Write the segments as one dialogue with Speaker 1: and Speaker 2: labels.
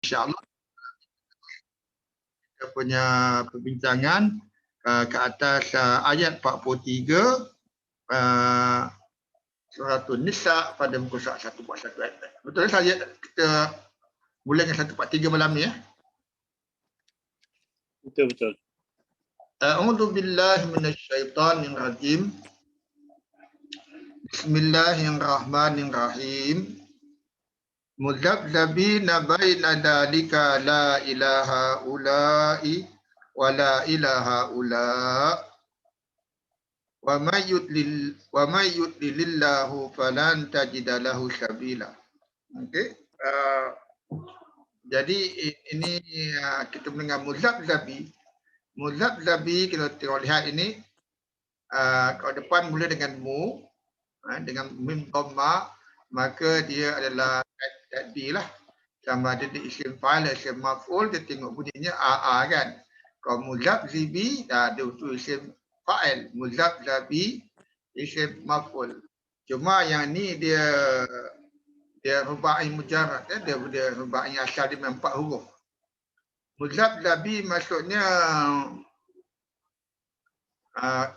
Speaker 1: InsyaAllah kita punya perbincangan ke atas ayat 43 surah An-Nisa pada muka surat 141 ayat. Betul saja kita mula dengan 143 malam ni ya.
Speaker 2: Betul.
Speaker 1: A'udzu billahi minasyaitonir rajim. Bismillahirrahmanirrahim. Muzabzabina baina dalika la ilaha ula'i wa la ilaha ula' wa may yudlilillahu falan tajida lahu sabila. Okey. Jadi ini kita mendengar muzabzabi. Muzabzabi kita tengok lihat ini kalau depan mula dengan mu dengan mim dhamma, maka dia adalah tadi lah, sama ada di isim fa'il isim maf'ul. Dia tengok bunyinya aa kan. Kalau muzabzibi ada itu isim fa'il, muzabzabi isim maf'ul. Cuma yang ni dia rubai mujarrad ya, dia rubai asal dia memang 4 huruf. Muzabzabi maksudnya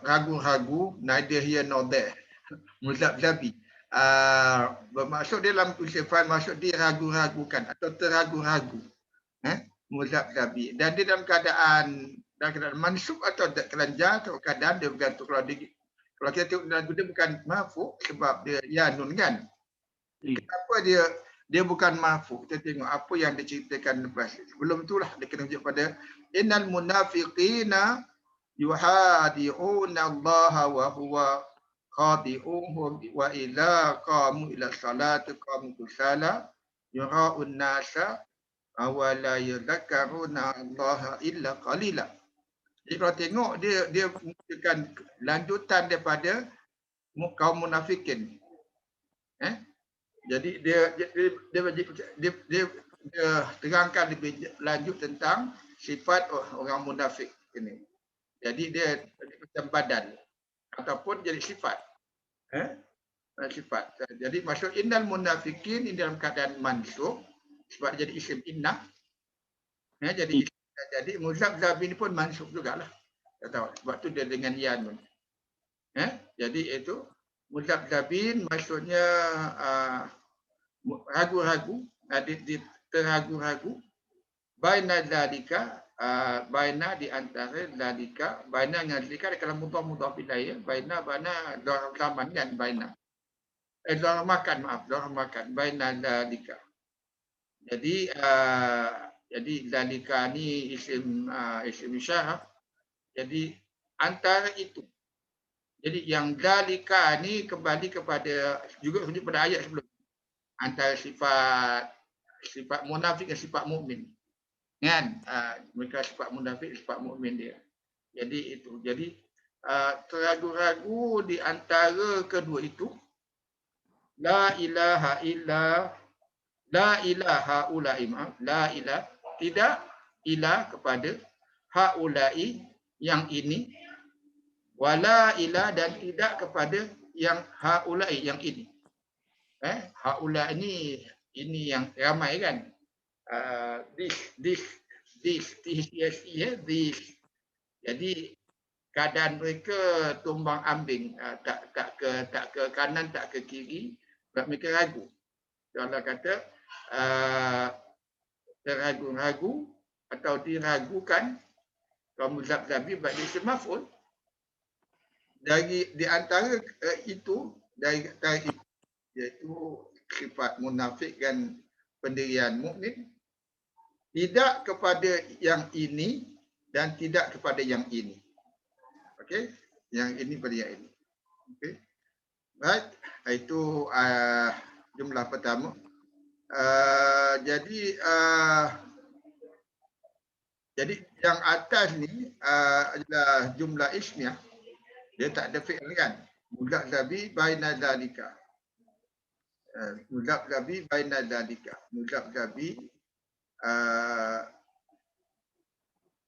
Speaker 1: ragu-ragu, neither here nor there. Muzabzabi bermaksud dia dalam isim fa'il, maksud dia ragu-ragukan atau teragu-ragu. Muzabzabi. Dan dia dalam keadaan mansub atau keadaan jar atau keadaan dia bergantung. Kalau kita tengok dalam dia bukan marfu' sebab dia ya nun kan. Kenapa dia bukan marfu'? Kita tengok apa yang diceritakan lepas. Sebelum itulah dia kena tunjuk pada innal munafiqina yuhadi'una Allah wa huwa khadi'uhum wa idza qamu ila salati qamu kusala yura'un nasa wa la yadhakkaruna Allah illa qalila. Jadi kalau tengok dia menunjukkan lanjutan daripada kaum munafikin. Jadi dia terangkan lebih lanjut tentang sifat orang munafik ini. Jadi dia macam badan ataupun jadi sifat. Sifat. Jadi maksud innal munafikin ini dalam keadaan mansub sebab jadi isim inna. Jadi muzabzab ini pun mansub jugalah. Tahu sebab tu dia dengan ya nun. Jadi itu muzabzabin maksudnya ragu-ragu, teragu-ragu. Baina zalika, baina di antara zalika, baina dengan zalika dalam mudhaf ilaih, baina dalam zaman kan baina. Dalam makan, baina zalika. Jadi zalika ni isim isyarah. Jadi antara itu. Jadi yang zalika ni kembali kepada juga rujuk pada ayat sebelum. Antara sifat munafik dan sifat mukmin. Kan? Mereka sifat munafik, sifat mukmin dia. Jadi itu. Jadi teragu-ragu di antara kedua itu. La ilaha illa, la ilaha ulai, la ilah, tidak ilah kepada haulai yang ini, wala ilah dan tidak kepada yang haulai yang ini. Haulai ini yang ramai kan. This. Jadi keadaan mereka tumbang ambing, tak ke kanan, tak ke kiri, sebab mereka ragu. Allah kata teragu-ragu atau diragukan kaum muzabzabi bagi isim maf'ul. Dari di antara itu, iaitu sifat munafik dan pendirian mukmin, tidak kepada yang ini dan tidak kepada yang ini. Okey, yang ini pada yang ini. Okey. Baik, itu jumlah pertama. Jadi yang atas ni adalah jumlah ismiyah. Dia tak ada fi'il kan. Muzabzabi baina dzalika. Muzabzabi baina dzalika. Muzabzabi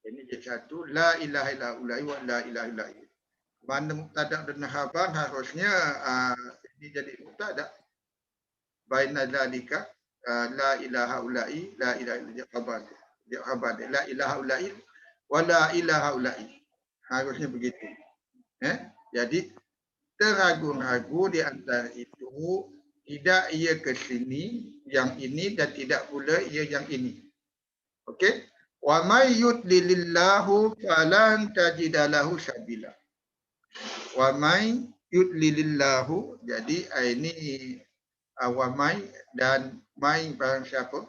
Speaker 1: ini jadi satu, la ilaha illa ulai wa la ilaha illa hu. Mana mubtada dan khabar harusnya ini jadi mubtada baina dzalika la ilaha ulai, la ilaha illa khabar. Dia khabar dia. La ilaha ulai wa la ilaha ulai. Harusnya begitu. Jadi teragu-ragu di antara itu tidak ia ke sini yang ini dan tidak pula ia yang ini. Okey? Wa may yudlilillahu falan tajida lahu sabila. Wa may yudlilillahu, jadi ini wa may dan may barang siapa?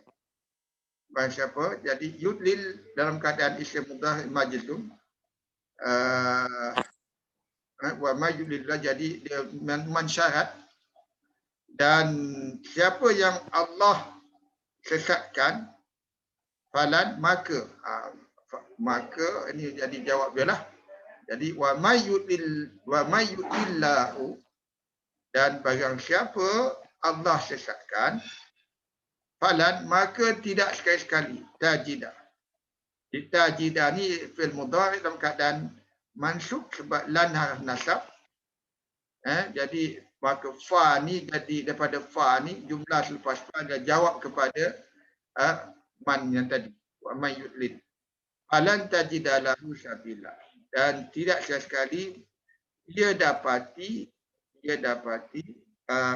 Speaker 1: Barang siapa? Jadi yudlil dalam keadaan isim mudhari majzum. Wa may yudlilillah, jadi dia mensyarat, dan siapa yang Allah sesatkan falan maka maka ini jadi jawab dia lah. Jadi wa may yudlillahu, dan barang siapa Allah sesatkan falan maka tidak sekali-sekali tajida. Tajida ni fi'il mudhari dalam keadaan mansub sebab lan harf nasab. Jadi maka fa ni jadi daripada fa ni jumlah selepas fa dia jawab kepada man yang tadi wa may yudlil falan tajida lahu sabila, dan tidak sekali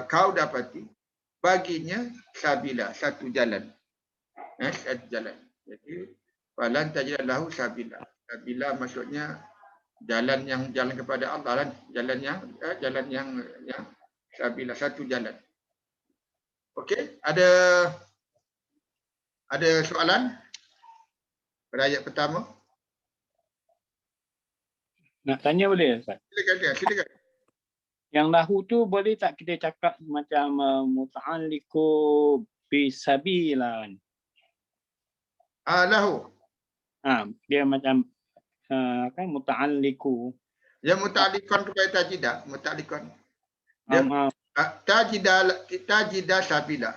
Speaker 1: kau dapati baginya sabila, satu jalan. Satu jalan. Jadi falan tajida lahu sabila. Sabila maksudnya jalan kepada Allah kan, jalan yang sabila, satu jalan. Okey, ada soalan pada ayat pertama?
Speaker 2: Nak tanya boleh, Ustaz?
Speaker 1: Silakan.
Speaker 2: Yang lahu tu boleh tak kita cakap macam muta'alliqu bisabilan?
Speaker 1: Lahu.
Speaker 2: Dia macam kan muta'alliqu.
Speaker 1: Ya muta'alliqan kepada tajidah, muta'alliqan. Tajidah sabila.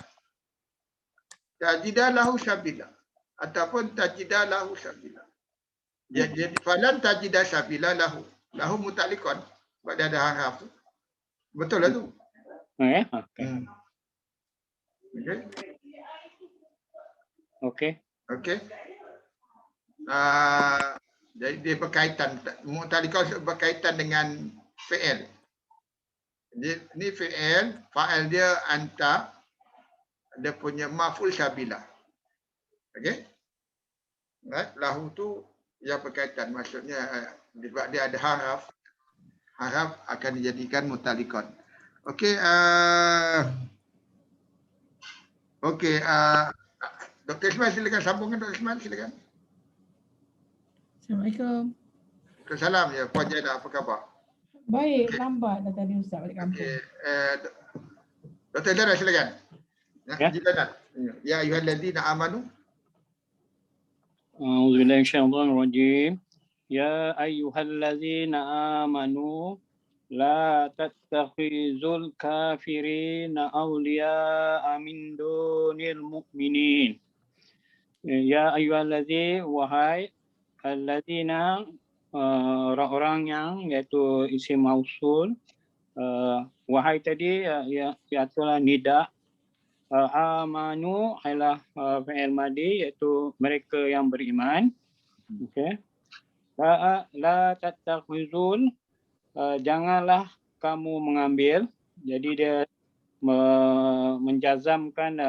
Speaker 1: Tajidah lahu sabila ataupun tajidah lahu sabila. Jadi falan tajidah sabila lahu. Lahu muta'alliqan. Sebab dia ada haraf tu. Betul lah tu.
Speaker 2: Okey.
Speaker 1: Jadi dia berkaitan, muta'alliqan berkaitan dengan fi'il. Ini fi'il, fa'il dia anta, dia punya maf'ul sabila. Okey? Right? Lahu tu yang berkaitan, maksudnya sebab dia ada haraf akan dijadikan muta'alliqan. Okey, Dr. Ismail silakan sambungkan. Dr. Ismail silakan.
Speaker 3: Assalamualaikum.
Speaker 1: Waalaikumsalam. Ya, Puan Jaina, apa khabar?
Speaker 3: Baik, lambat dah tadi Ustaz balik kampung.
Speaker 1: Dr. Jaina silakan.
Speaker 2: Ya.
Speaker 1: Ya ayyuhallazina amanu.
Speaker 2: A'udzubillahi minasyaitonir rajim. Ya ayyuhallazina amanu la tattakhizul kafirina awliya'a min dunil mu'minin. Ya ayyuhallazi, wahai allazina, orang-orang yang, iaitu isim mausul. Wahai tadi itulah nida. Amanu adalah fi'il madi, iaitu mereka yang beriman. Okey. La tattakhizul, janganlah kamu mengambil. Jadi dia menjazamkan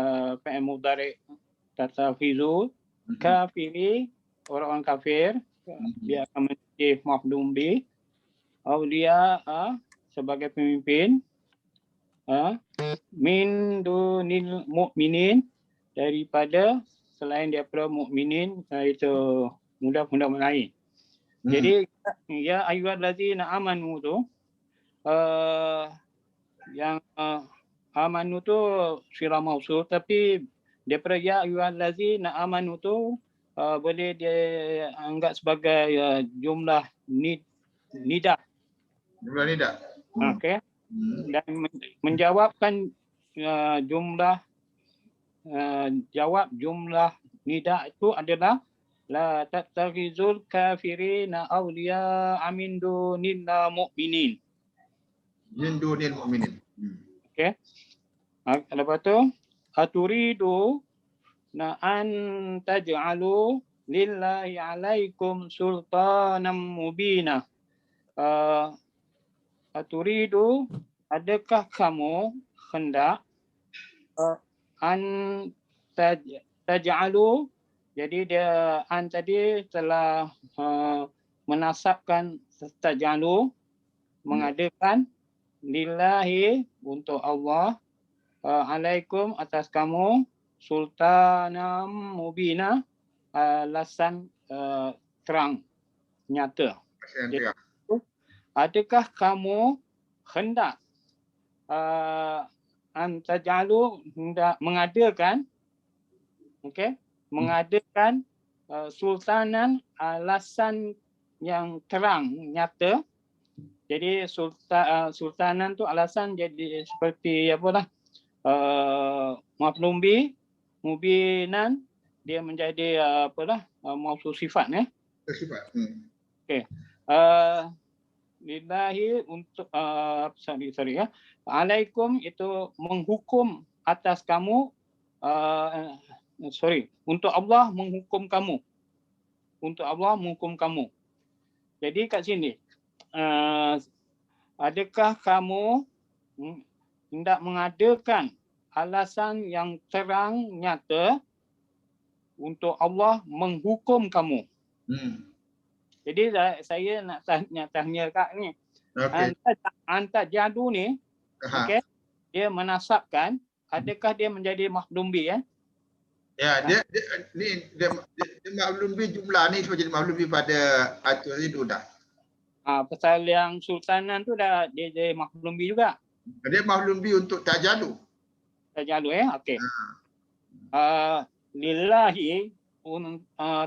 Speaker 2: fi'il mudhari tattakhizul kafiri, orang-orang kafir. Dia akan menjadi maf'ul bih. Auliya sebagai pemimpin. Min dunil mu'minin, daripada selain daripada mukminin, iaitu mudah-mudah lain. Jadi ya ayyuhallazina amanu tu yang amanu tu sila mausul, tapi daripada ya ayyuhallazina amanu tu boleh dia anggap sebagai jumlah nida.
Speaker 1: Jumlah nida.
Speaker 2: Okey. Dan menjawabkan jumlah nida itu adalah la tattakhizul kafirina awliya'a min dunil mu'minin.
Speaker 1: Min dunil mu'minin.
Speaker 2: Okey. Lepas tu aturidu na an taj'alu lillahi alaikum sultanan mubina. Aturidu, adakah kamu hendak an taj'alu, jadi dia an tadi telah menasabkan taj'alu, mengadakan lillahi untuk Allah, alaikum atas kamu, sultanam mubina, alasan terang nyata. Jadi, adakah kamu hendak antajalu, hendak mengadakan, okey, mengadakan sultanan, alasan yang terang nyata. Jadi sultanan tu alasan jadi seperti apa lah, maf'ul bih, mubinan, dia menjadi apalah, mausul sifat
Speaker 1: Sifat.
Speaker 2: Okey. Lillahi untuk sorry ya. Alaikum itu menghukum atas kamu, untuk Allah menghukum kamu. Untuk Allah menghukum kamu. Jadi kat sini, adakah kamu hendak mengadakan alasan yang terang nyata untuk Allah menghukum kamu? Jadi saya nak tanya Kak ni.
Speaker 1: Okey.
Speaker 2: Antar jadu ni, okey, dia menasabkan, adakah dia menjadi maf'ul bih
Speaker 1: Ya, dia maf'ul bih jumlah ni semua jadi maf'ul bih pada aturidu dah.
Speaker 2: Pasal yang sultanan tu dah dia jadi maf'ul bih juga.
Speaker 1: Dia maf'ul bih untuk tajalu.
Speaker 2: Tajalu okey. Lillahi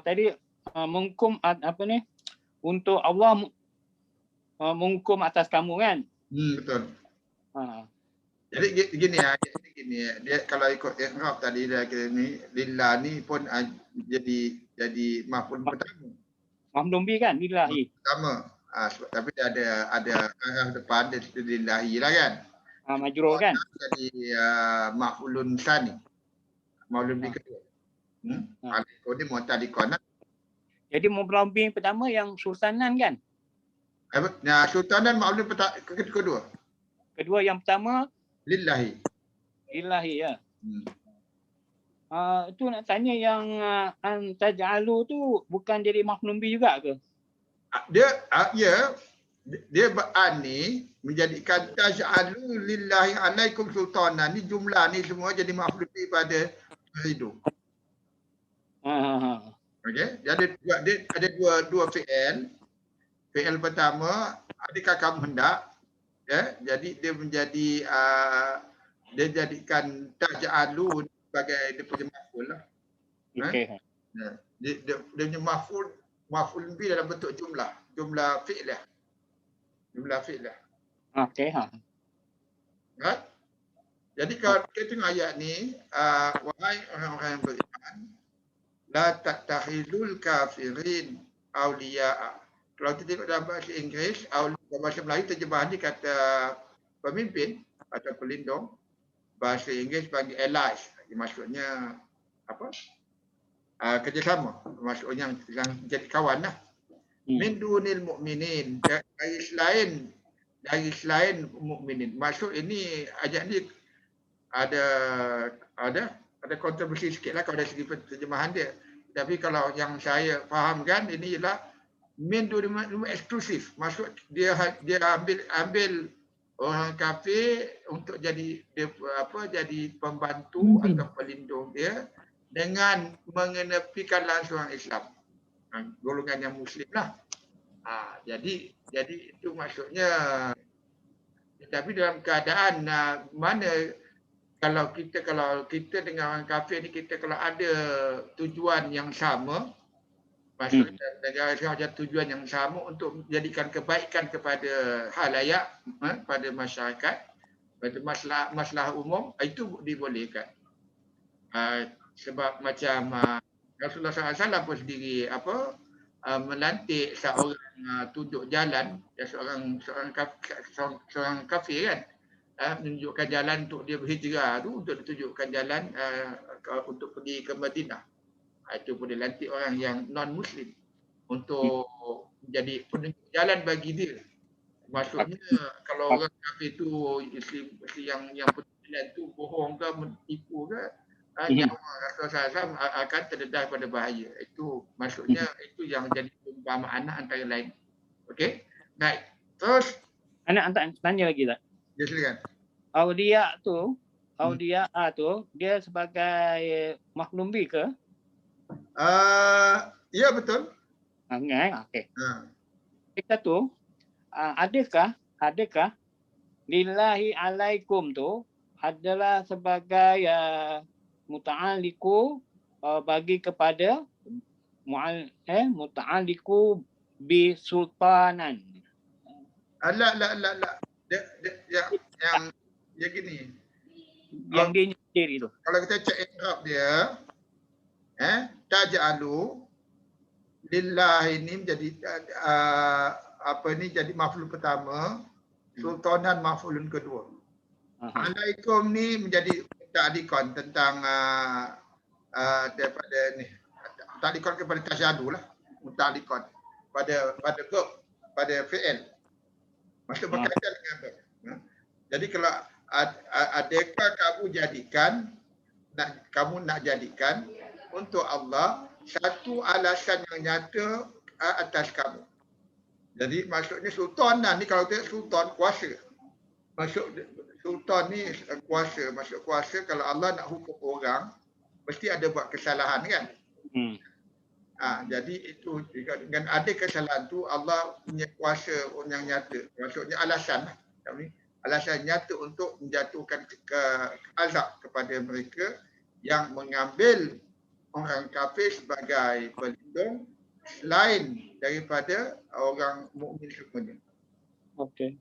Speaker 2: tadi menghukum apa ni? Untuk Allah menghukum atas kamu kan?
Speaker 1: Betul. Jadi gini ya, dia kalau ikut i'rab tadi dia kira ni lillah ni pun jadi maf'ul pertama.
Speaker 2: Maf'ul bih kan lillahi.
Speaker 1: Pertama. Tapi ada arah depan dia lillahi lah kan.
Speaker 2: Majrur kan?
Speaker 1: Jadi maf'ulun tsani. Maf'ul bih kedua. Alaikum ni mu'tadikon.
Speaker 2: Jadi maf'ul bih pertama yang sultanan kan?
Speaker 1: Sultanan maf'ul kedua.
Speaker 2: Kedua yang pertama
Speaker 1: lillahi.
Speaker 2: Lillahi ya. Itu nak tanya yang antaj'alu tu bukan jadi maf'ul bih juga ke?
Speaker 1: Dia ba'an ni menjadikan taj'alu lillahi alaikum sultanan ni jumlah ni semua jadi maf'ul bih pada hidup. Okey, dia ada dua fi'il. Fi'il pertama, adakah kamu hendak? Ya, jadi dia menjadi dia jadikan taj'alu sebagai dia punya maf'ul lah.
Speaker 2: Okey.
Speaker 1: Dia punya maf'ul bih dalam bentuk jumlah fi'il lah. Jumlah fi'il lah.
Speaker 2: Okey.
Speaker 1: Right? Jadi kalau kita tengok ayat ni, wahai orang-orang yang beriman, la tattakhidul kafirin awliya'a. Kalau kita tengok dalam bahasa Inggeris, dalam bahasa Melayu terjemahan ni kata pemimpin atau pelindung. Bahasa Inggeris panggil allies. Maksudnya apa? Kerjasama. Maksudnya yang jadi kawan lah. Min dunil mu'minin. Dari selain mukminin. Maksud ini ayat ni ada kontroversi sikit lah kalau dari segi terjemahan dia. Tapi kalau yang saya fahamkan ini ialah min dunil eksklusif. Maksud dia ambil orang kafir untuk jadi jadi pembantu atau pelindung dia dengan mengenepikan langsung orang Islam. Golongan yang Muslim lah. Jadi itu maksudnya. Tapi dalam keadaan mana kalau kita dengan orang kafir ni, kita kalau ada tujuan yang sama, maksudnya negara Islam ada tujuan yang sama untuk menjadikan kebaikan kepada halayak, pada masyarakat, pada masalah umum, itu dibolehkan. Sebab macam Rasulullah SAW pun sendiri melantik seorang tunjuk jalan, seorang kafir kan, menunjukkan jalan untuk dia berhijrah tu, untuk ditunjukkan jalan untuk pergi ke Madinah. Itu pun dia lantik orang yang non-Muslim untuk menjadi penunjuk jalan bagi dia. Maksudnya kalau orang kafir tu yang penunjuk jalan tu bohong ke, menipu ke, nyawa Rasulullah SAW akan terdedah pada bahaya. Itu maksudnya itu yang jadi perumpamaan antara lain. Okey? Baik. Terus
Speaker 2: Anak tanya lagi tak?
Speaker 1: ya silakan.
Speaker 2: Aulia tu dia sebagai makhlumbi ke?
Speaker 1: Ya betul.
Speaker 2: Okey. Kita tu adakah lillahi alaikum tu adalah sebagai muta'alliqu bagi kepada muta'alliqu bi sultanan.
Speaker 1: La. Dia gini.
Speaker 2: Yang dia sendiri tu.
Speaker 1: Kalau kita cek i'rab dia, taj'alu lillah ini menjadi jadi maf'ul pertama, sultanan maf'ulun kedua. Alaikum ni menjadi ta'liqan tentang daripada ni. Ta'liqan kepada taj'alu lah. Ta'liqan pada verb, pada fi'il. Maksud berkaitan dengan verb. Jadi kalau adakah kamu nak jadikan untuk Allah satu alasan yang nyata atas kamu. Jadi maksudnya sultanan ni, kalau dia sultan kuasa. Maksud sultan ni kuasa. Maksud kuasa, kalau Allah nak hukum orang mesti ada buat kesalahan kan. Jadi itu dengan ada kesalahan tu Allah punya kuasa yang nyata. Maksudnya alasan lah. Alasan nyata untuk menjatuhkan azab kepada mereka yang mengambil orang kafir sebagai pelindung selain daripada orang mukmin semuanya.
Speaker 2: Okey.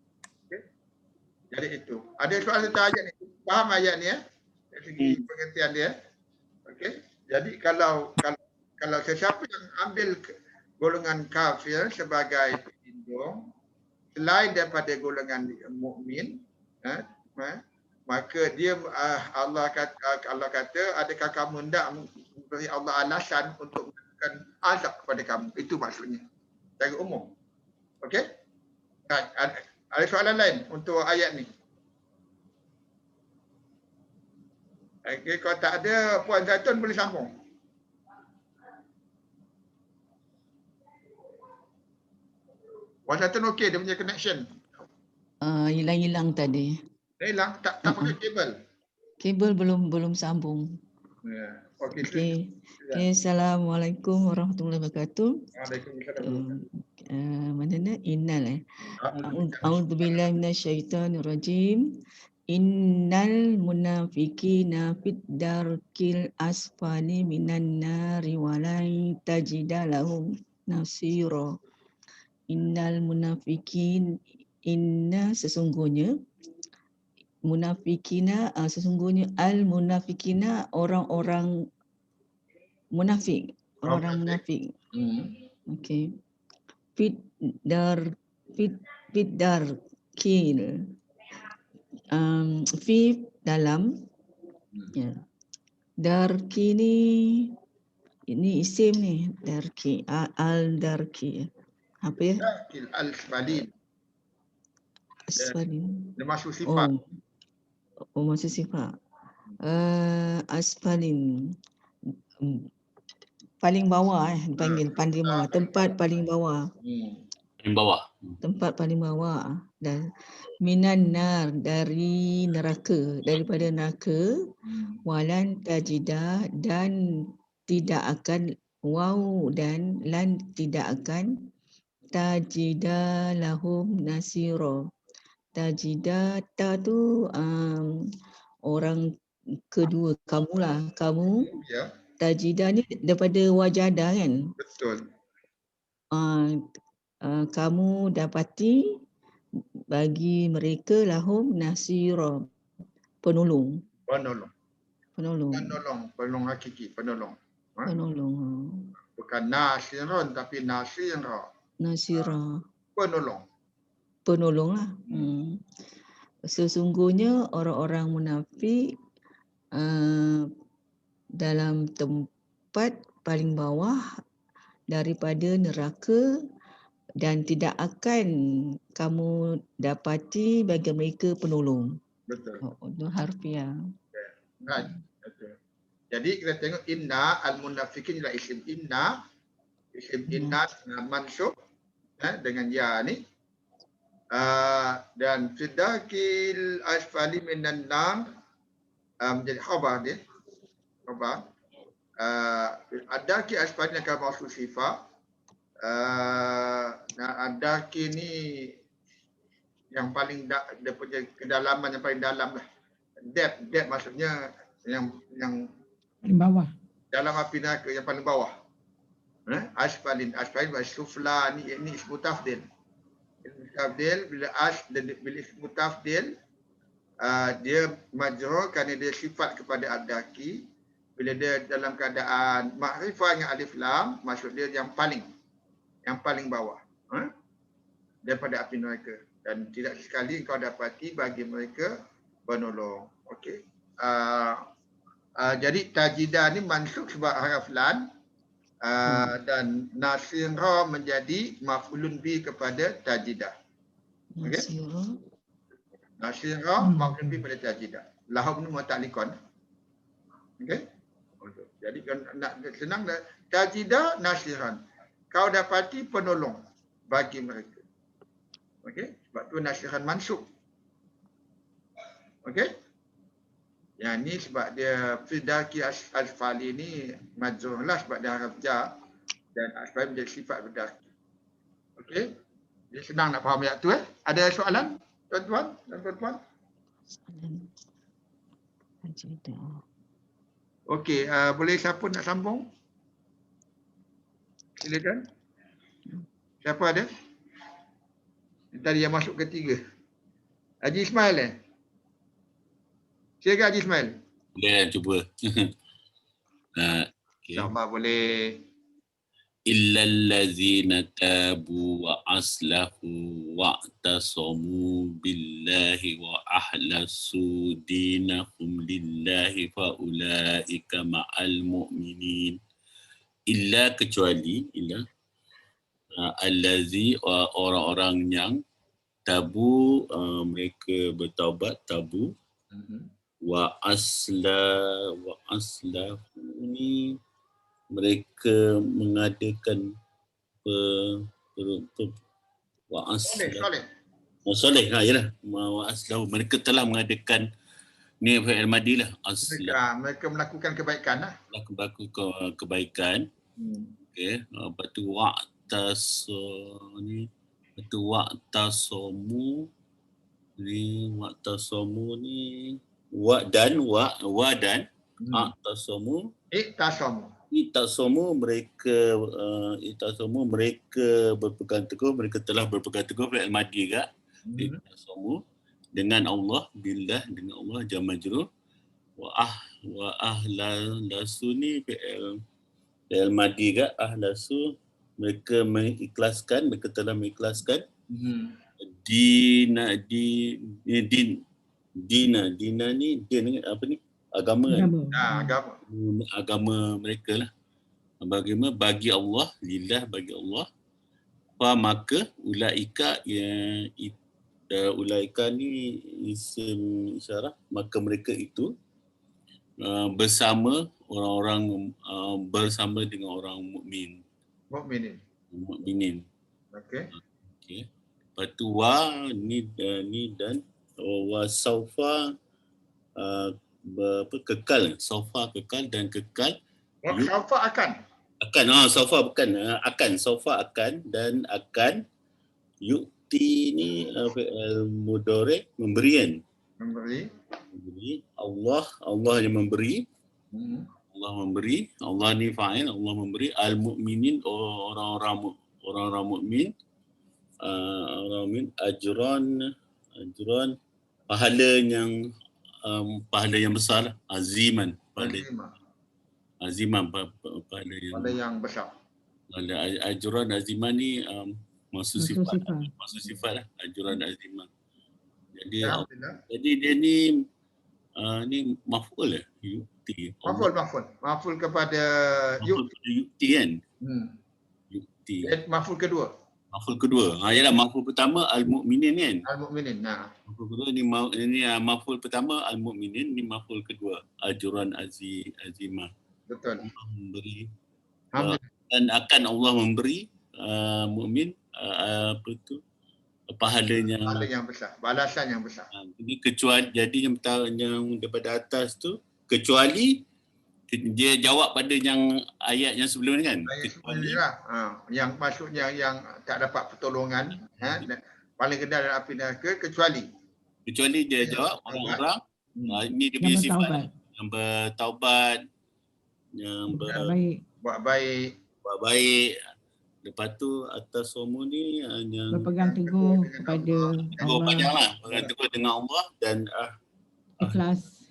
Speaker 1: Jadi itu. Ada soalan tentang ayat ni? Faham ayat ni ya? Dari segi pengertian dia. Okey. Jadi kalau sesiapa yang ambil golongan kafir sebagai pelindung selain daripada golongan mukmin, maka dia Allah kata adakah kamu hendak memberi Allah alasan untuk melakukan azab kepada kamu. Itu maksudnya secara umum. Okey? Ada soalan lain untuk ayat ni? Okey, kalau tak ada, Puan Zaitun boleh sambung. Puan Zaitun okey, dia punya connection.
Speaker 4: Hilang tadi.
Speaker 1: Hilang, tak pakai kabel.
Speaker 4: Kabel belum sambung.
Speaker 1: Ya.
Speaker 4: Okey. Assalamualaikum warahmatullahi wabarakatuh.
Speaker 1: Waalaikumsalam.
Speaker 4: Mana nak innal a'udzubillahi minasyaitonirrajim. Innal munafiqina fid darkil asfali minan nari wa la tajida lahum nasira. Innal munafiqin, inna sesungguhnya, munafikina sesungguhnya al munafikina orang-orang munafik, orang munafik. Okey. Fit darkil. Fi dalam, ya. Darki ini isim ni, darki, al darki. Apa ya?
Speaker 1: Darkil al-asfalin.
Speaker 4: Asfalin.
Speaker 1: Dia masuk sifat.
Speaker 4: Masuk sifat. Asfalin. Paling bawah dipanggil paling bawah, tempat paling bawah. Tempat paling bawah. Dan minan nar, dari neraka, daripada neraka. Walan tajidah, dan tidak akan, waw dan lan tidak akan tajida lahum nasiro. Tajida ta tu orang kedua, kamulah, kamu.
Speaker 1: Ya.
Speaker 4: Tajida ni daripada wajada kan.
Speaker 1: Betul.
Speaker 4: Kamu dapati bagi mereka lahum nasiro, penolong.
Speaker 1: Penolong hakiki, penolong. Bukan nasirun tapi nasira.
Speaker 4: Nasira.
Speaker 1: Penolong.
Speaker 4: Penolong lah. sesungguhnya orang-orang munafik dalam tempat paling bawah daripada neraka dan tidak akan kamu dapati bagi mereka penolong.
Speaker 1: Betul.
Speaker 4: Itu harfiah.
Speaker 1: Right. Betul. Jadi kita tengok inna al-munafikin ialah isim inna. Isim inna mansub dengan ya ni. Dan fidakil asfali minan nar menjadi khabar dia. Khabar. Adaki asfali akan maksud sifat. Adaki ni yang paling dia punya kedalaman yang paling dalam lah. Depth maksudnya yang
Speaker 3: Paling bawah.
Speaker 1: dalam api neraka yang paling bawah. Asfalin wa sufla ni ismu tafdil. Ismu tafdil bila ismu tafdil dia majrur kerana dia sifat kepada adaki. Bila dia dalam keadaan makrifah dengan alif lam, maksud dia yang paling bawah daripada api neraka, dan tidak sekali kau dapati bagi mereka penolong. Okey. Jadi tajidah ni mansub sebab haraf lam dan nasira menjadi maf'ulun bi kepada tajidah. Okey. Nasira maf'ulun bi kepada tajidah. Lahum ni muta'alliqan. Okey. Jadi nak senang tajidah nasiran. Kau dapati penolong bagi mereka. Okey. Sebab tu nasiran mansub. Okey. Yang ni sebab dia fidaki asfali ni majrur lah sebab dia haraf jar dan asfali menjadi sifat fidaki. Okey. Jadi senang nak faham ayat tu Ada soalan tuan-tuan dan puan-puan? Okey, boleh siapa nak sambung? Silakan. Siapa ada? Tadi yang masuk ketiga. Haji Ismail Silakan Haji Ismail.
Speaker 5: Boleh cuba. Okay.
Speaker 1: InsyaAllah boleh.
Speaker 5: Illal ladzina tabu wa aslahu wa tasamu billahi wa ahlasu dinahum lillahi fa ulaika ma'al mu'minin. Illa kecuali allazi orang-orang yang tabu mereka bertaubat tabu wa aslahu ni mereka mengadakan wa aslahu yalah wa aslahu mereka telah mengadakan ni fi'il madi lah
Speaker 1: mereka melakukan kebaikan lah.
Speaker 5: Melakukan kebaikan. Okey, lepas tu wa'tasamu ni itasamu mereka berpegang teguh, mereka telah berpegang teguh fi'il madi juga. Itasamu dengan Allah, billah dengan Allah jam majrur. Wa ahlasu ni fi'il madi juga, ahlasu mereka telah mengikhlaskan Dina ni dia ni apa ni? Agama kan? Agama mereka lah. Bagaimana bagi Allah, lillah bagi Allah. Maka ulaika ulaika ni isim isyarah, maka mereka itu bersama orang-orang bersama dengan orang mukminin. Okey. Lepas tu ni dan wa saufa kekal, saufa kekal dan kekal.
Speaker 1: Saufa akan
Speaker 5: saufa bukan akan, saufa akan dan akan. Yu'ti ni mudhari memberi. Allah yang memberi. Allah ni fa'il, Allah memberi. Al-mu'minin orang-orang mukmin. Ajran pahala yang besar, aziman pahala yang besar. Ajran aziman ni maksud sifat lah, ajran aziman. Jadi
Speaker 1: Alhamdulillah.
Speaker 5: jadi dia ni maf'ul lah, yukti.
Speaker 1: Maf'ul kepada
Speaker 5: Maf'ul kepada yukti kan? Yukti.
Speaker 1: Maf'ul kedua.
Speaker 5: Maf'ul kedua. Yalah, maf'ul pertama al-mu'minin kan?
Speaker 1: Al-mu'minin. Nah.
Speaker 5: Maf'ul kedua ni maf'ul pertama al-mu'minin, ni maf'ul kedua ajran azimah.
Speaker 1: Betul.
Speaker 5: Memberi
Speaker 1: Alhamdulillah.
Speaker 5: dan akan Allah memberi mukmin pahala
Speaker 1: yang besar, balasan yang besar.
Speaker 5: Jadi kecuali, jadi yang daripada atas tu, kecuali dia jawab pada yang ayat yang sebelum ni kan.
Speaker 1: Ayat sebelum ni lah. Yang maksudnya yang tak dapat pertolongan, paling kena dalam api neraka, kecuali
Speaker 5: dia jawab orang-orang ini dia punya sifat yang bertaubat, yang buat baik. Lepas tu atas semua ni yang
Speaker 3: berpegang teguh kepada Allah,
Speaker 5: berpegang teguh dengan Allah dan
Speaker 3: ikhlas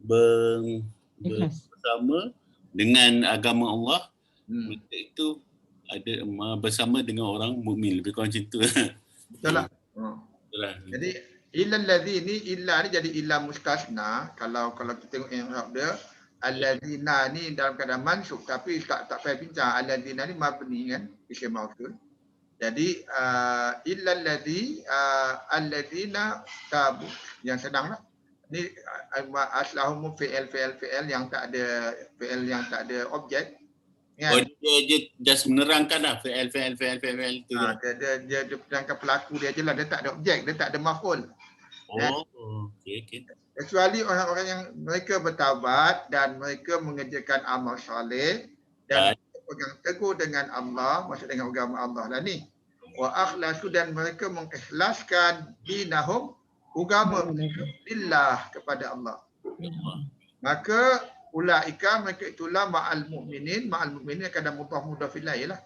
Speaker 5: bersama dengan agama Allah. Mereka itu ada bersama dengan orang mukmin, lebih kurang macam tu.
Speaker 1: Betul lah. Jadi illa allazi ni, illa ni jadi illa mustasna. Kalau kita tengok i'rab dia, allazina ni dalam keadaan mansub, tapi tak payah bincang. Allazina ni mabni kan, isim mausul. Jadi illa allazi allazina tabu, yang senang lah. Ni aslahum fi'il yang tak ada fi'il, yang tak ada objek. Kan?
Speaker 5: Dia just menerangkan lah fi'il tu.
Speaker 1: Dia menerangkan pelaku dia je lah, dia tak ada objek, dia tak ada maf'ul.
Speaker 5: Okey.
Speaker 1: Kecuali orang-orang yang mereka bertaubat dan mereka mengerjakan amal soleh dan berpegang teguh dengan Allah, maksud dengan agama Allah lah ni. Wa akhlasu, dan mereka mengikhlaskan dinahum, agama lillah, kepada Allah. Maka ulaika, mereka itulah ma'al mu'minin kadang mudhaf ilaih lah.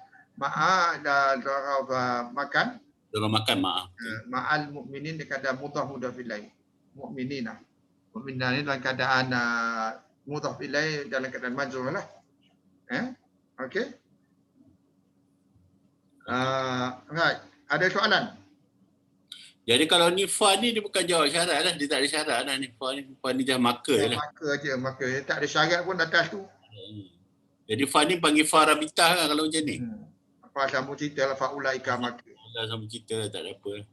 Speaker 1: Makan ma'al mu'minin kadang mudhaf ilaih. Mu'minina ni dalam keadaan mudhaf ilaih, dalam keadaan majrur lah. Okey. Right. Ada soalan?
Speaker 5: Jadi kalau ni fa ni dia bukan jawab syarat lah, dia tak ada syarat lah ni. Fa ni just marker je lah.
Speaker 1: Marker je, tak ada syarat pun atas tu.
Speaker 5: Jadi fa ni panggil fa rabitah lah kalau macam ni.
Speaker 1: Apa sambung cerita lah, fa'ulaika marker.
Speaker 5: Sambung cerita lah, tak ada apa.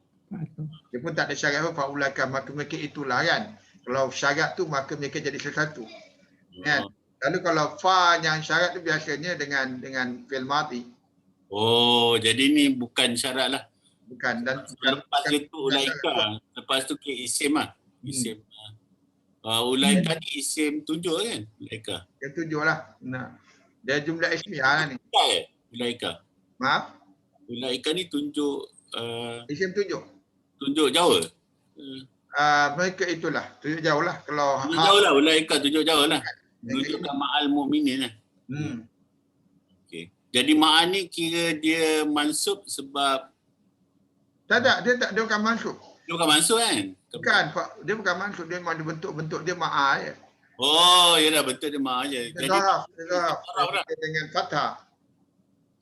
Speaker 1: Dia pun tak ada syarat pun, fa'ulaika marker, mereka itulah kan. Kalau syarat tu maka mereka jadi sesuatu. Kan? Lalu kalau fa yang syarat tu biasanya dengan fi'il madhi.
Speaker 5: Jadi ni bukan syarat lah.
Speaker 1: Bukan. Dan
Speaker 5: lepas itu ulaika, lepas tu ke isim lah. Isim. Ulaika ni isim tunjuk kan? Ulaika.
Speaker 1: Dia tunjuk lah. Nah. Dia jumlah ismiyah lah ni.
Speaker 5: Ulaika.
Speaker 1: Maaf?
Speaker 5: Ulaika ni tunjuk
Speaker 1: isim tunjuk.
Speaker 5: Tunjuk jauh.
Speaker 1: Mereka itulah. Tunjuk jauh lah. Kalau
Speaker 5: tunjuk jauh lah. Ulaika tunjuk jauh lah. Menunjukkan ma'al mu'minin lah. Okay. Jadi ma'al ni kira dia mansub sebab
Speaker 1: dia bukan mansub.
Speaker 5: Dia bukan mansub kan?
Speaker 1: Bukan, dia bukan mansub, dia memang bentuk dia ma'a je.
Speaker 5: Yalah, bentuk dia ma'a je.
Speaker 1: Jadi dengan fathah.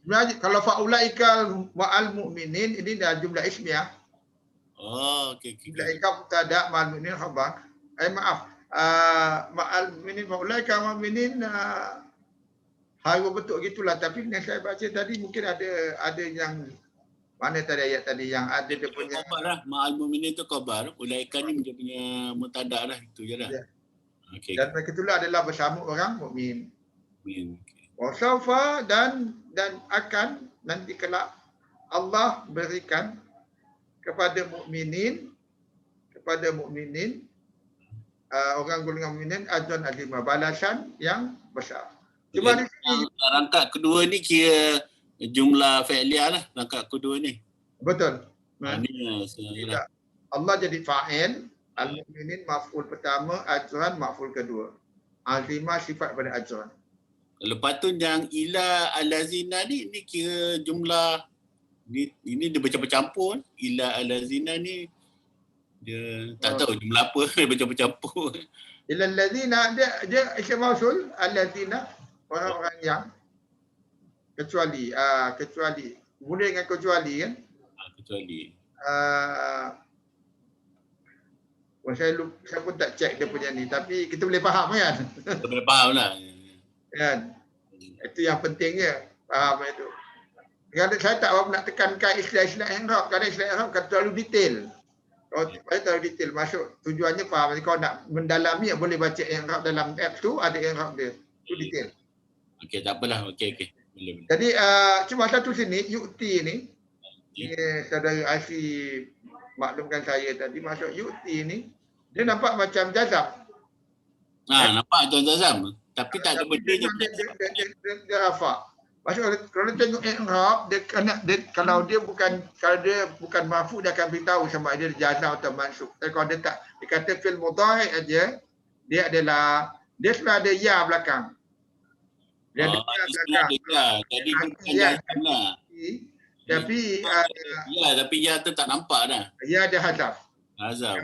Speaker 1: Sebenarnya kalau fa'ulaika ma'al mu'minin, ini dah jumlah ismiyah.
Speaker 5: Okey.
Speaker 1: Ulaika mubtada, ma'al mu'minin khabar. Maaf. Ma'al mu'minin, fa'ulaika ma'al mu'minin harus bentuk gitulah, tapi yang saya baca tadi mungkin ada yang mana tadi ayat tadi yang ada dia punya
Speaker 5: khabar lah. Ma'al mu'minin tu khabar. Ulaika ni dia punya mubtada lah, itu je lah. Okay.
Speaker 1: Dan mereka itulah adalah bersama orang mukmin.
Speaker 5: Okay.
Speaker 1: Wasaufa dan akan nanti kelak Allah berikan kepada mukminin orang golongan mukminin ajran azimah, balasan yang besar. Cuma di sini
Speaker 5: rangkap kedua ni kira jumlah fi'liyah lah, rangkap kedua ni.
Speaker 1: Betul. Allah jadi fa'il, al-mu'minin maf'ul pertama, ajran maf'ul kedua. Azimah sifat pada ajran.
Speaker 5: Lepas tu yang ila alazina ni kira jumlah ini dia bercampur-campur. Ila alazina ni dia tak tahu jumlah apa, dia bercampur-campur.
Speaker 1: Ila alazina dia isim mausul, alazina orang-orang yang kecuali boleh dengan kecuali kan?
Speaker 5: Kecuali
Speaker 1: Saya pun tak check dia punya ni, tapi kita boleh faham kan?
Speaker 5: Kita boleh faham lah.
Speaker 1: Kan? Itu yang pentingnya, faham itu. Kadang saya tak nak tekankan istilah-istilah i'rab, kadang istilah i'rab kan terlalu detail. Kalau terlalu detail masuk tujuannya faham. Kalau nak mendalami boleh baca i'rab dalam app tu, ada i'rab dia. Itu detail.
Speaker 5: Okey, tak apalah. Okey. Boleh.
Speaker 1: Jadi cuma satu sini yu'ti ni saudara Asi maklumkan saya tadi, masuk yu'ti ni dia nampak macam jazam.
Speaker 5: Nampak Tuan Zazam. Tapi tak ada benda je.
Speaker 1: Dia rafa. Maksud kalau tengok i'rab kalau dia bukan marfu dia akan beritahu sama ada jazam atau mansub. Tapi kalau dia tak, dia kata fi'il mudhari' aja, dia sudah ada ya belakang. Dia ada ya belakang.
Speaker 5: Jadi bukan jazam lah.
Speaker 1: Tapi
Speaker 5: tapi ya tu tak nampak dah.
Speaker 1: ya ada hazaf.
Speaker 5: Hazam.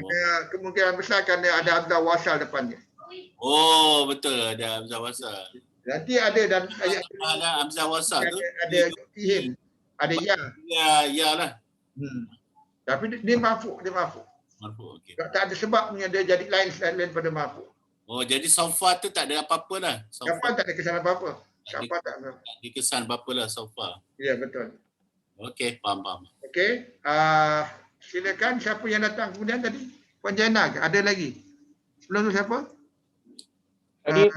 Speaker 1: Kemungkinan besar kerana ada hamzah wasal depannya.
Speaker 5: Oh, betul, ada hamzah wasal.
Speaker 1: Nanti ada dan ayat
Speaker 5: Ada hamzah wasal tu.
Speaker 1: ada yu'tihim. Ada ya.
Speaker 5: Ya lah.
Speaker 1: Tapi dia marfu.
Speaker 5: Marfu, okey.
Speaker 1: Tak ada sebabnya dia jadi lain pada marfu.
Speaker 5: Oh, jadi sofa tu tak ada apa-apa lah.
Speaker 1: Siapa tak ada kesan apa-apa. Siapa tak ada.
Speaker 5: Tak ada kesan apa-apa lah sofa.
Speaker 1: Ya, betul.
Speaker 5: Okey, faham.
Speaker 1: Okey. Silakan siapa yang datang kemudian tadi? Puan Jaina ke? Ada lagi? Sebelum tu siapa?
Speaker 2: Tadi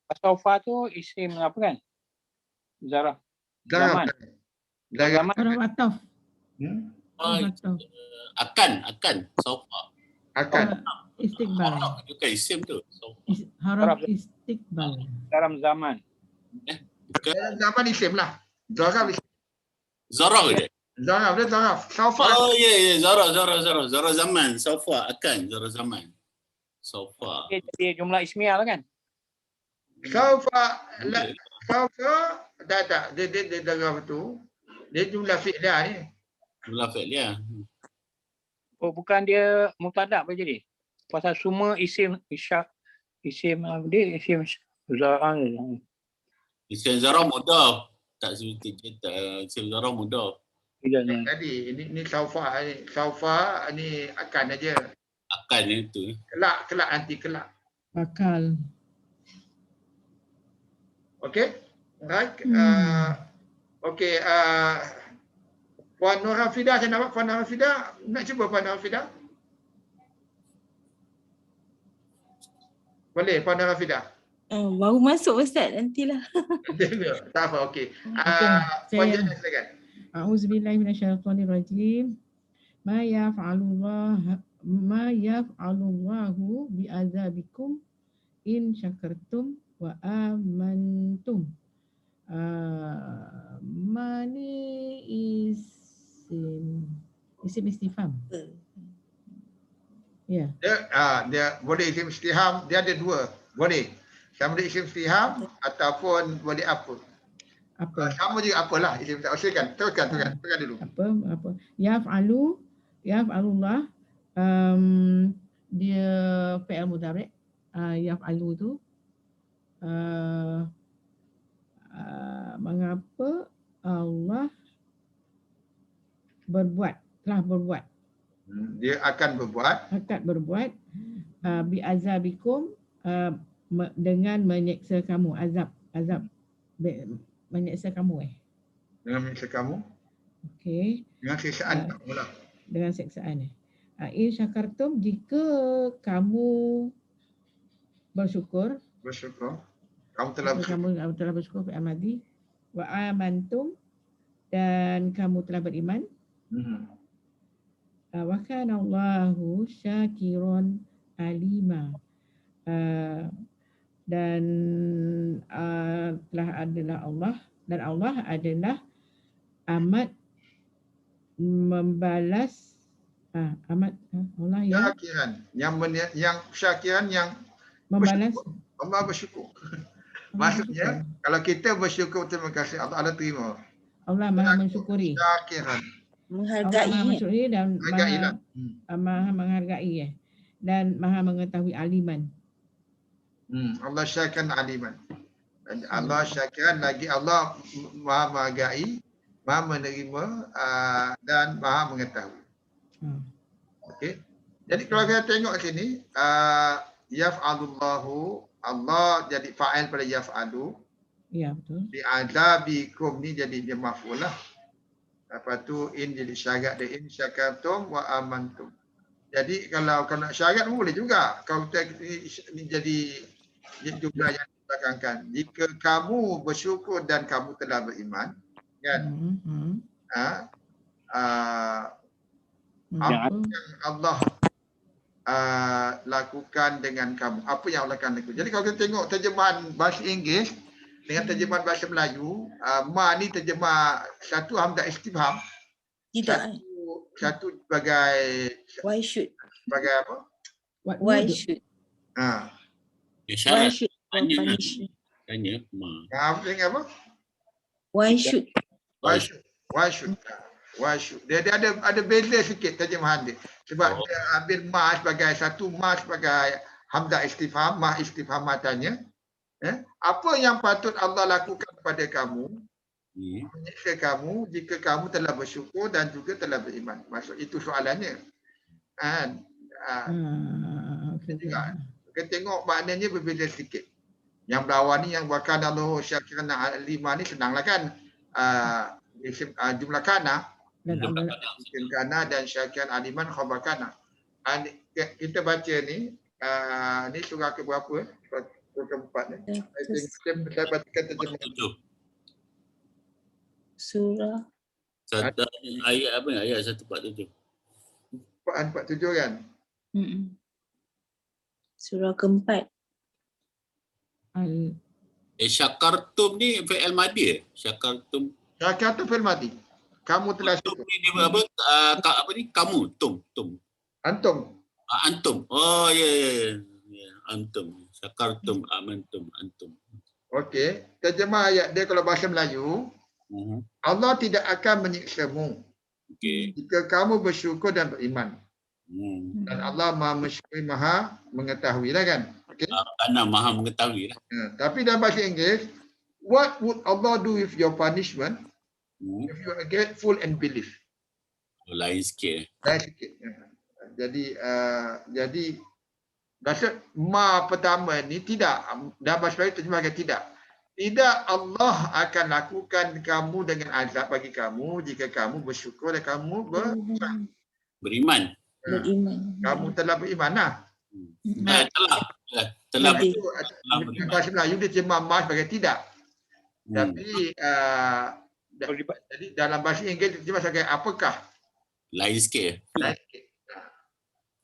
Speaker 2: wasofa tu isim apa kan? Zarah. Zaman.
Speaker 1: Zaman.
Speaker 3: Huruf ataf.
Speaker 5: Oh,
Speaker 3: Huruf ataf.
Speaker 5: akan sofa.
Speaker 1: Akan.
Speaker 3: Istiqbal.
Speaker 5: Bukan isim tu. Sofa.
Speaker 3: Huruf istiqbal.
Speaker 2: Dalam zaman.
Speaker 5: Bukan.
Speaker 1: Dalam zaman isim lah. Zaraf isim.
Speaker 5: Zarah ke dia?
Speaker 1: Zaraf dia zaraf. Saufa.
Speaker 5: Oh ya, Zarah. Zarah zaman. Sofa akan. Zarah zaman. Sofa.
Speaker 2: Jadi jumlah ismiah lah kan?
Speaker 1: Saufa. Saufa. Tak. Dia zaraf tu. Dia jumlah fi'lah ni.
Speaker 5: Jumlah fi'liyah.
Speaker 2: Oh, bukan dia mubtada apa jadi? Pasal semua isim isyak, isim dia isim zarah.
Speaker 5: Isim Zarah mudaf. Tak seperti isim Zarah mudaf.
Speaker 1: Tadi ini saufa ni. Saufa ni akan aja.
Speaker 5: Akan itu.
Speaker 1: Kelak nanti kelak.
Speaker 3: Bakal.
Speaker 1: Okey? Right. Okey, Puan Nur Hafidah, saya nampak Puan Nur Hafidah. Nak cuba Puan Nur Hafidah? Boleh Puan Nur Hafidah?
Speaker 6: Baru masuk Ustaz, nantilah.
Speaker 1: Tak apa, okey. Puan
Speaker 3: Saya
Speaker 1: Jaina silakan.
Speaker 3: A'udzubillahi minasyaitonirrajim. Ma yaf'alullahu bi'adzabikum in syakartum wa amantum. Mani isim istifham. Ya.
Speaker 1: Dia boleh isim istifham, dia ada dua. Boleh. Sama ada isim istifham ataupun boleh apa.
Speaker 3: Apa?
Speaker 1: Sama juga apalah isim istifham. Silakan, teruskan dulu.
Speaker 3: Apa? Yaf'alullah dia fi'il mudhari'. Yaf'alu tu mengapa Allah telah berbuat.
Speaker 1: Dia akan berbuat
Speaker 3: bi'azabikum dengan menyeksa kamu, azab menyeksa kamu
Speaker 1: dengan menyiksa kamu.
Speaker 3: Okey,
Speaker 1: Dengan siksaan mula.
Speaker 3: dengan siksaan in syakartum, jika kamu bersyukur,
Speaker 1: Kamu telah bersyukur.
Speaker 3: kamu telah bersyukur fi amadi wa amantum, dan kamu telah beriman. Wa kana Allahu syakiron alima, dan telah adalah Allah, dan Allah adalah amat membalas Allah
Speaker 1: yang syakiran yang
Speaker 3: membalas.
Speaker 1: Allah bersyukur. Maksudnya kalau kita bersyukur terima kasih Allah terima.
Speaker 3: Allah Maha mensyukuri.
Speaker 1: Syakiran.
Speaker 3: Allah Maha mensyukuri dan
Speaker 1: Menghargai.
Speaker 3: Maha menghargai dan Maha mengetahui aliman.
Speaker 1: Allah syakiran aliman. Dan Allah syakiran lagi Allah Maha menghargai, Maha menerima dan Maha mengetahui. Okey. Jadi kalau kita tengok sini, yaf'alullahu, Allah jadi fa'il pada yaf'alu.
Speaker 3: Ya, betul.
Speaker 1: Bi'adzabikum ni jadi dia maf'ul lah. Lepas tu in jadi syarat dia, in syakartum wa amantum. Jadi kalau nak syarat boleh juga. Kalau kita ini jadi jumlah yang dibelakangkan. Jika kamu bersyukur dan kamu telah beriman, kan? Apa yang Allah lakukan dengan kamu, apa yang Allah akan lakukan. Jadi kalau kita tengok terjemahan bahasa Inggeris dengan terjemahan bahasa Melayu, ma ni terjemah satu hamzah istifham,
Speaker 6: Tidak.
Speaker 1: satu sebagai
Speaker 6: Why should?
Speaker 1: sebagai apa?
Speaker 6: Why should?
Speaker 1: Ha.
Speaker 5: Ya,
Speaker 6: Why
Speaker 5: syarat
Speaker 6: should or
Speaker 5: tanya.
Speaker 6: punishment?
Speaker 5: Tanya.
Speaker 1: Dengan apa?
Speaker 6: Why should?
Speaker 1: Why should? Why should? Why should? Dia ada beza sikit terjemahan dia. Sebab dia ambil ma sebagai satu, ma sebagai hamzah istifham, ma istifham matanya. Apa yang patut Allah lakukan kepada kamu, menyiksa kamu jika kamu telah bersyukur dan juga telah beriman. Maksud itu soalannya. Kita tengok maknanya berbeza sikit. Yang bawah ni yang wakana Allah syakiran alima ni senanglah kan. Jumlah kana dan syakiran aliman khabar kana. Kita baca ni surah ke berapa? Surah keempat ni. Saya bacakan terjemahan.
Speaker 6: Surah
Speaker 5: Ayat apa ni? Ayat 147.
Speaker 1: 47 kan?
Speaker 6: Surah keempat.
Speaker 5: Syakartum ni fi'il madi. Syakartum.
Speaker 1: Syakartum fi'il madi. Kamu telah syukur.
Speaker 5: Ni dia apa ni? Kamu, tum.
Speaker 1: Antum.
Speaker 5: Antum. Oh ya. Antum. Syakartum, amantum, antum.
Speaker 1: Okey. Terjemah ayat dia kalau bahasa Melayu, Allah tidak akan menyiksamu jika kamu bersyukur dan beriman. Dan Allah Maha mengetahui lah kan? Okay?
Speaker 5: Karena Maha mengetahui lah.
Speaker 1: Tapi dalam bahasa Inggeris, what would Allah do with your punishment if you are grateful and believe?
Speaker 5: Lain sikit.
Speaker 1: Lain sikit. Jadi maksud ma pertama ni tidak, dalam bahasa Melayu terjemahkan tidak. Tidak Allah akan lakukan kamu dengan azab bagi kamu jika kamu bersyukur dan kamu
Speaker 5: beriman.
Speaker 1: Kamu telah beriman lah.
Speaker 5: Telah
Speaker 1: bahasa Melayu dia terjemah ma sebagai tidak. Tapi jadi dalam bahasa Inggeris dia terjemah sebagai apakah?
Speaker 5: Lain sikit.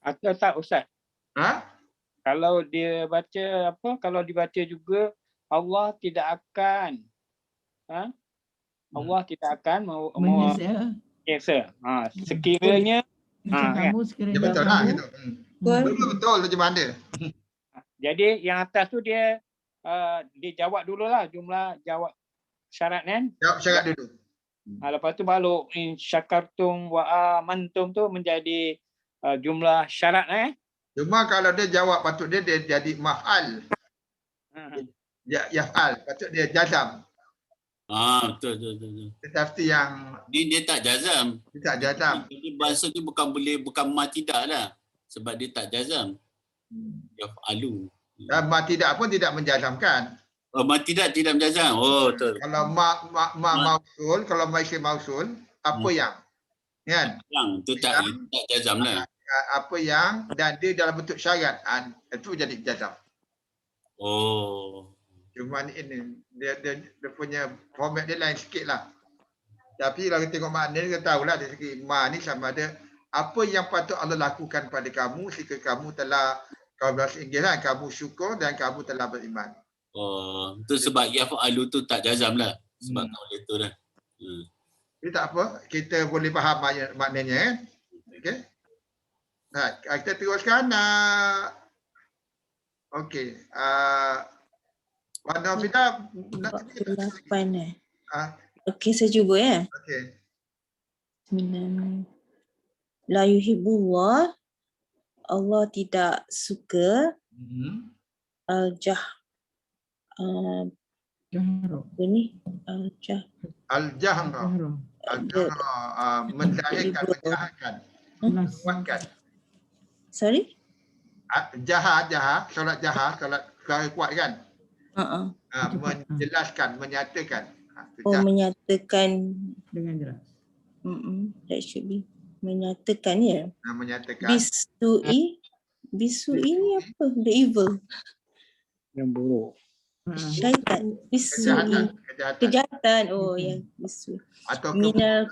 Speaker 2: Atau tak Ustaz? Kalau dia baca apa? Kalau dibaca juga Allah tidak akan Allah tidak akan menyiksa. Sekiranya
Speaker 3: kamu sekiranya
Speaker 1: betul lah gitu. Betul terjemahan dia.
Speaker 2: Jadi yang atas tu dia jawab dululah jumlah jawab syarat kan?
Speaker 1: Jawab syarat dulu.
Speaker 2: Lepas tu baru in syakartum wa amantum tu menjadi jumlah syarat
Speaker 1: Cuma kalau dia jawab patut dia jadi maf'al. Yaf'al, patut dia jazam.
Speaker 5: Betul.
Speaker 1: Tetapi yang
Speaker 5: dia tak jazam.
Speaker 1: Dia tak jazam.
Speaker 5: Jadi bahasa ni bukan ma tidak lah. Sebab dia tak jazam. Yaf'alu.
Speaker 1: Dan ma tidak pun tidak menjazamkan.
Speaker 5: Ma tidak menjazam. Oh betul.
Speaker 1: Kalau ma mausul, kalau ma isim mausul, apa yang? Kan?
Speaker 5: Yang tu tak jazam lah.
Speaker 1: Apa yang dan dia dalam bentuk syarat, itu jadi jazam.
Speaker 5: Oh.
Speaker 1: Cuma ini dia punya format dia lain sikit lah. Tapi kalau kita tengok makna dia tahulah dari segi ma ni sama ada apa yang patut Allah lakukan pada kamu jika kamu telah, kalau bahasa Inggeris lah, kamu syukur dan kamu telah beriman.
Speaker 5: Oh, itu sebab yaf'alu tu tak jazam lah. Sebab kau itu dah.
Speaker 1: Jadi tak apa, kita boleh faham maknanya kan. Okey. Nah, kita teruskan. Okey. Pada bila
Speaker 6: Okey, saya cuba ya.
Speaker 1: Okey.
Speaker 6: La yuhibbullah, Allah tidak suka
Speaker 1: al-jahra menzahirkan, menjahatkan, menguatkan.
Speaker 6: Sorry?
Speaker 1: Jaha, solat jaha, solat suara kuat kan?
Speaker 3: Cepat.
Speaker 1: Menjelaskan, menyatakan.
Speaker 6: Oh, menyatakan.
Speaker 3: Dengan jelas.
Speaker 6: That should be. Menyatakan ya.
Speaker 1: Menyatakan.
Speaker 6: Bisui ni apa? The evil.
Speaker 2: Yang buruk.
Speaker 6: Syaitan. Bisui. Kejahatan. Oh, yang bisui.
Speaker 1: Atau
Speaker 6: Minal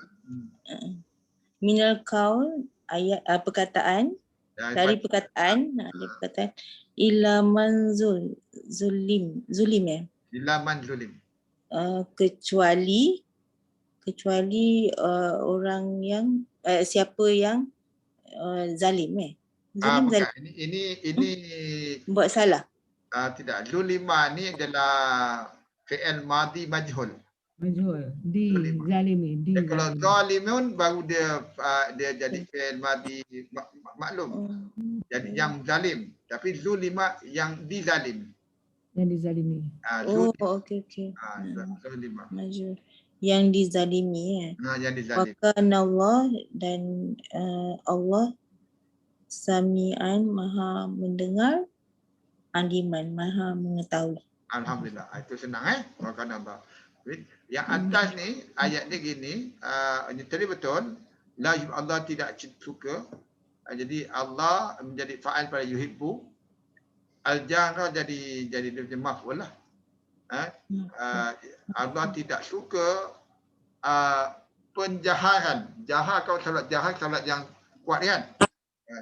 Speaker 6: qaul, ayat perkataan. Dari perkataan ila man zulim ya.
Speaker 1: Ila man zulim.
Speaker 6: Kecuali orang yang siapa yang zalim Zalim.
Speaker 1: Ini
Speaker 6: buat salah.
Speaker 1: Tidak, zulima ni adalah fi'il madhi majhul.
Speaker 3: Zalimi.
Speaker 1: Kalau zalimun baru dia jadi fi'il madhi maklum. Jadi yang zalim. Tapi zulima yang dizalim.
Speaker 3: Yang dizalimi.
Speaker 6: Okey.
Speaker 1: Zulima.
Speaker 6: Yang dizalimi
Speaker 1: yang dizalimi.
Speaker 6: Wakana Allah dan Allah Sami'an, maha mendengar, aliman, maha mengetahui.
Speaker 1: Alhamdulillah. Itu senang Wakana Allah. Yang atas ni ayat ni gini, ini tadi betul. Allah tidak suka. Jadi Allah menjadi fa'al pada yuhibbu. Al-jahra jadi dia maf'ul lah. Allah tidak suka penjaharan. Jahar, kalau salat jahar, salat yang kuat kan?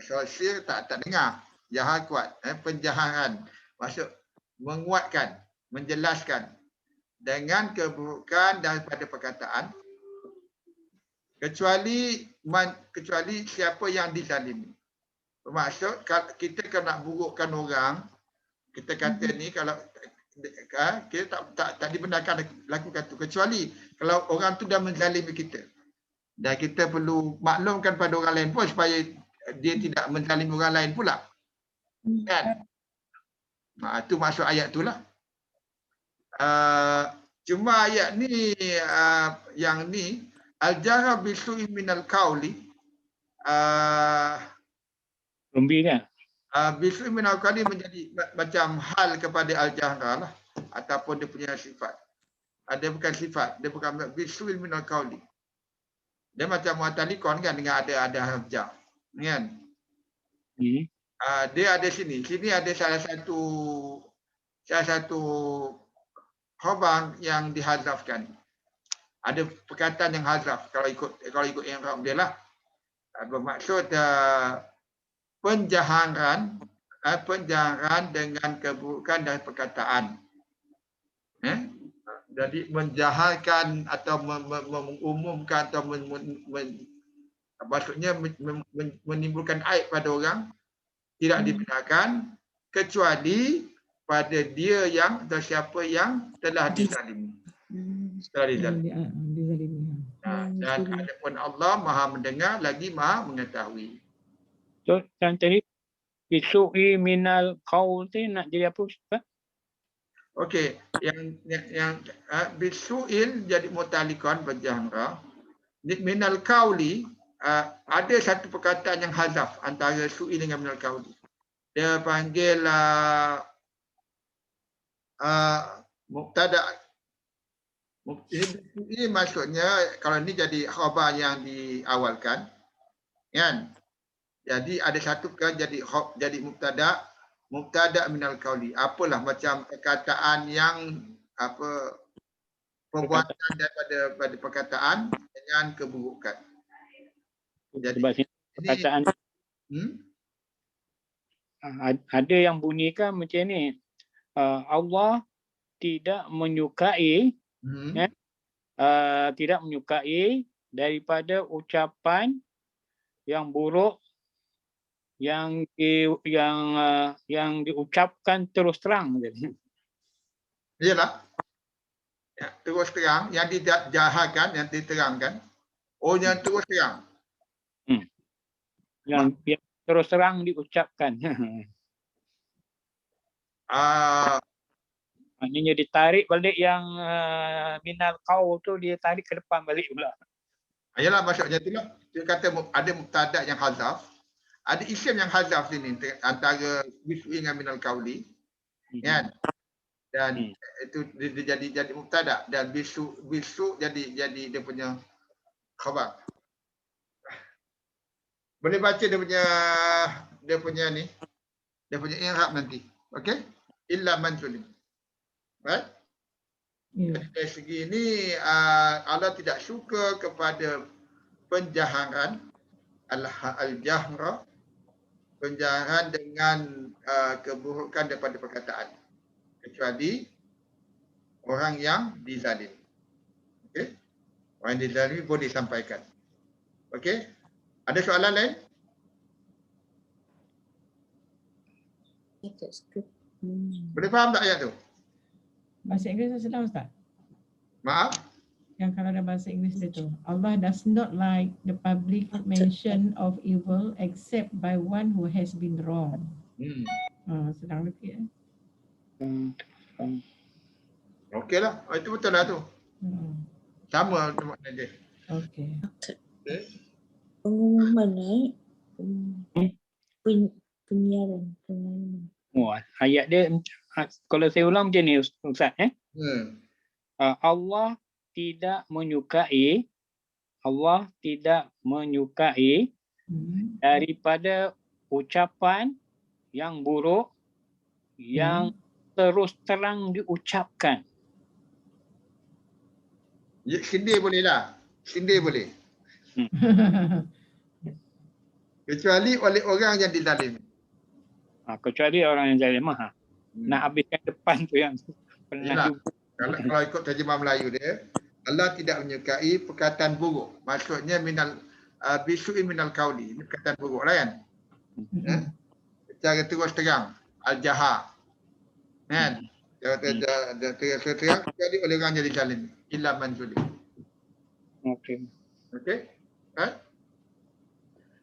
Speaker 1: Salat sir tak dengar. Jahar kuat. Penjaharan. Maksud menguatkan, menjelaskan dengan keburukan daripada perkataan, kecuali siapa yang dizalimi. Bermaksud kita kalau nak burukkan orang, kita kata ni kalau kita tak dibenarkan lakukan tu, kecuali kalau orang tu dah menzalimi kita. Dan kita perlu maklumkan pada orang lain pun supaya dia tidak menzalimi orang lain pula. Kan? Itu maksud ayat tu lah. Cuma ayat ni yang ni al-jahra bisu'i minal qauli
Speaker 2: Lumbi kan?
Speaker 1: Bisu'i minal qauli menjadi macam hal kepada al-jahra lah, ataupun dia punya sifat. Dia bukan sifat, dia bukan bisu'i minal qauli. Dia macam mu'talikon kan, dengan ada harf jar. Kan? Dia ada sini ada salah satu khabar yang dihazafkan. Ada perkataan yang hazaf kalau ikut i'rab dia lah. Bermaksud penjaharan dengan keburukan dari perkataan. Jadi menjaharkan atau mengumumkan atau maksudnya menimbulkan aib pada orang tidak dibenarkan kecuali pada dia yang atau siapa yang telah dizalimi. Dan adapun Allah Maha mendengar lagi Maha mengetahui.
Speaker 2: So, yang tadi bisu'i minal qaul tu nak jadi apa Ustaz?
Speaker 1: Okey, yang bisu'il jadi mutalikon berjahra. Minal qauli ada satu perkataan yang hazaf antara su'il dengan minal qauli. Dia panggil mubtada. Ini maksudnya kalau ini jadi khabar yang diawalkan, kan? Jadi ada satu kan jadi mubtada minal qauli. Apalah macam perkataan yang perbuatan daripada perkataan dengan keburukan. Jadi
Speaker 2: perkataan ada yang bunyikan macam ni. Allah tidak menyukai daripada ucapan yang buruk yang diucapkan terus terang.
Speaker 1: Iyalah. Ya, terus terang yang dijaharkan, yang diterangkan. Yang terus terang.
Speaker 2: Yang terus terang diucapkan. Maknanya ditarik balik yang minal qaul tu, dia tarik ke depan balik pula.
Speaker 1: Yalah, maksudnya itulah. Dia kata ada mubtada yang hazaf, ada isim yang hazaf sini antara bisu'i dengan minal kauli, kan? Dan itu dia jadi mubtada dan bisu jadi dia punya khabar. Boleh baca dia punya ni, dia punya i'rab nanti. Okey? Illa man zulim. Right?
Speaker 3: Ya.
Speaker 1: Dari segi ni Allah tidak suka kepada penjaharan al-jahra, penjaharan dengan keburukan daripada perkataan, kecuali orang yang dizalim. Okey? Orang yang dizalim boleh disampaikan. Okey? Ada soalan lain?
Speaker 6: Tak suka.
Speaker 1: Boleh faham tak ayat tu?
Speaker 3: Bahasa Inggeris saya sedang Ustaz.
Speaker 1: Maaf?
Speaker 3: Yang kalau ada bahasa Inggeris dia tu, Allah does not like the public mention of evil except by one who has been wrong. Sedang repeat.
Speaker 1: Okey lah. Itu betul lah tu. Sama makna dia.
Speaker 3: Okey.
Speaker 1: Okay.
Speaker 6: Pengumuman penyiaran.
Speaker 2: Ayat dia kalau saya ulang macam ni Ustaz Allah tidak menyukai daripada ucapan yang buruk yang terus terang diucapkan.
Speaker 1: Sindir boleh lah. Sindir boleh. Kecuali oleh orang yang dizalim.
Speaker 2: Kecuali orang yang zalim. Nak habiskan depan tu yang pernah
Speaker 1: Yalah. Kalau ikut terjemah Melayu dia, Allah tidak menyukai perkataan buruk. Maksudnya bisu'in minal kauli. Ini perkataan buruk lah kan? Secara terus terang. Al-jahar. Kan? Terus terang kecuali oleh orang yang dizalim. Illa man zulim.
Speaker 2: Okey.
Speaker 1: Okey?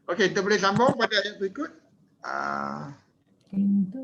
Speaker 1: Okey, kita boleh sambung pada ayat berikut.
Speaker 3: Itu